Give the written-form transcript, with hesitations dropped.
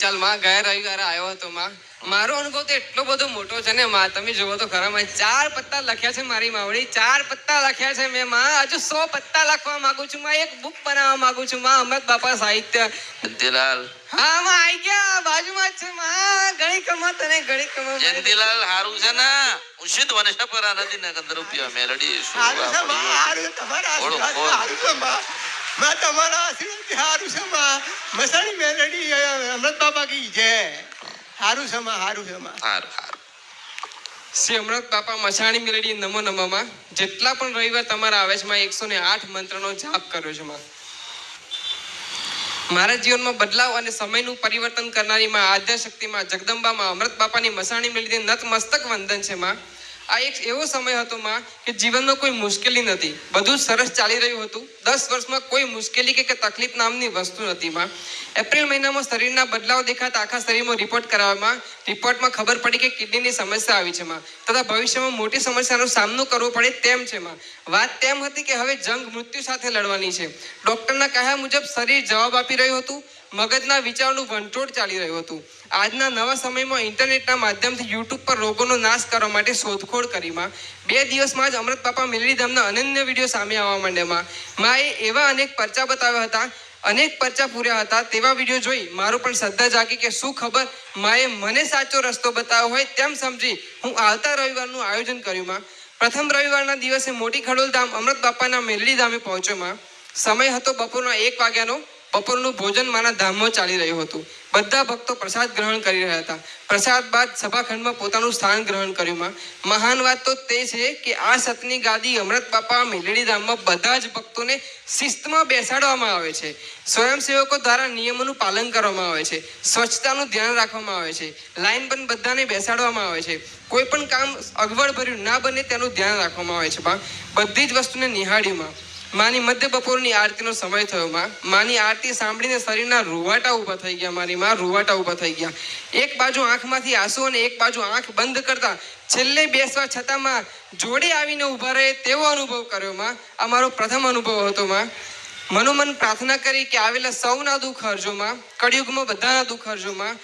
ચાલ માં ગયા રવિવારે આવ્યો હતો માં. મારો અનુભવ તો એટલો બધો મોટો છે ને માં, તમે જુઓ તો ખરા માં 4 પત્તા લખ્યા છે મારી માવડી, 4 પત્તા લખ્યા છે મેં માં. હજુ 100 પત્તા લખવા માંગુ છું માં, એક બુક બનાવવા માંગુ છું માં. અમૃત બાપા સાહિત્ય જયંતિલાલ, હા માં આવી ગયા, બાજુમાં જ છે માં. ઘણી કમા તને ઘણી કમા. જયંતિલાલ હારું છે ને? ઉષિત વનસ્પરા નદી ને કંદરૂપિયા મેલડી હારું છે માં, હારું તમારા આશીર્વાદ હારું છે માં. માં તમારા આશીર્વાદ હારું છે માં. મસાણી મેલડી અમૃત બાપા કી જય. હારું છે માં, હારું છે માં. હારું હારું. શ્રી અમૃત બાપા મસાણી મેલડી નમો નમઃ માં. જેટલા પણ રવિવાર તમારા આવે છે માં 108 મંત્રનો જાપ કર્યો છે માં. મારા જીવનમાં બદલાવ અને સમયનું પરિવર્તન કરનારી માં, આદ્ય શક્તિમાં, જગદંબામાં, અમૃત બાપાની મસાણી મેળવી નતમસ્તક વંદન છે માં. આ એક એવો સમય હતો માં કે જીવનમાં કોઈ મુશ્કેલી નથી, બધું સરસ ચાલી રહ્યું હતું. 10 વર્ષમાં કોઈ મુશ્કેલી કે તકલીફ નામની વસ્તુ નથી માં. એપ્રિલ મહિનામાં શરીરના બદલાવ દેખાતા આખા શરીરમાં રિપોર્ટ કરાવવામાં, રિપોર્ટમાં ખબર પડી કે કિડનીની સમસ્યા આવી છે માં, તથા ભવિષ્યમાં મોટી સમસ્યાનો સામનો કરવો પડે તેમ છે માં. વાત તેમ હતી કે હવે જંગ મૃત્યુ સાથે લડવાની છે. ડોક્ટરના કહ્યા મુજબ શરીર જવાબ આપી રહ્યું હતું, મગજના વિચારોનું વંટોળ ચાલી રહ્યું હતું. આજના નવા સમયમાં ઇન્ટરનેટના માધ્યમથી યુટ્યુબ પર રોગોનો નાશ કરવા માટે શોધખોળ કરી માં. 2 દિવસમાં જ અમૃત બાપા મેલડી ધામના અનન્ય વિડીયો સામે આવવા માંડ્યા માં. એ એવા અનેક પરચા બતાવ્યા હતા, અનેક પરચા પૂર્યા હતા. તેવા વિડીયો જોઈ મારો પણ શ્રદ્ધા જાગી કે શું ખબર માએ મને સાચો રસ્તો બતાવ્યો હોય તેમ સમજી હું આવતા રવિવારનું આયોજન કર્યું માં. પ્રથમ રવિવારના દિવસે મોટી ખડોલ ધામ અમૃત બાપાના મેલડી ધામે પહોંચ્યો માં. સમય હતો બપોરના 1 વાગ્યાનો. બપોરનું ભોજન મારા ધામમાં ચાલી રહ્યું હતું. બધા ભક્તો પ્રસાદ ગ્રહણ કરી રહ્યા હતા. પ્રસાદ બાદ સભાખંડમાં પોતાનું સ્થાન ગ્રહણ કર્યું માં. મહાન વાત તો તે છે કે આ સતની ગાદી અમૃત બાપા મેલડી ધામમાં બધા જ ભક્તોને શિસ્તમાં બેસાડવામાં આવે છે. સ્વયંસેવકો દ્વારા નિયમોનું પાલન કરવામાં આવે છે. સ્વચ્છતાનું ધ્યાન રાખવામાં આવે છે. લાઈન બંધ બધાને બેસાડવામાં આવે છે. કોઈ પણ કામ અગવડ ભર્યું ના બને તેનું ધ્યાન રાખવામાં આવે છે. બધી જ વસ્તુને નિહાળ્યું માં. માની મધ્ય બપોરની આરતીનો સમય થયો માં. માની આરતી સાંભળીને શરીરના રૂવાટા ઊભા થઈ ગયા. મારી માં રૂવાટા ઊભા થઈ ગયા. એક બાજુ આંખમાંથી આંસુ અને એક બાજુ આંખ બંધ કરતા છેલ્લે બેસવા છતાં માં જોડે આવીને ઊભા રહે તેવો અનુભવ કર્યો માં. આ મારો પ્રથમ અનુભવ હતો માં. મનોમન પ્રાર્થના કરી કે આવેલા સૌના દુઃખ હરજો માં, કળિયુગમાં બધાના દુઃખ હરજો માં.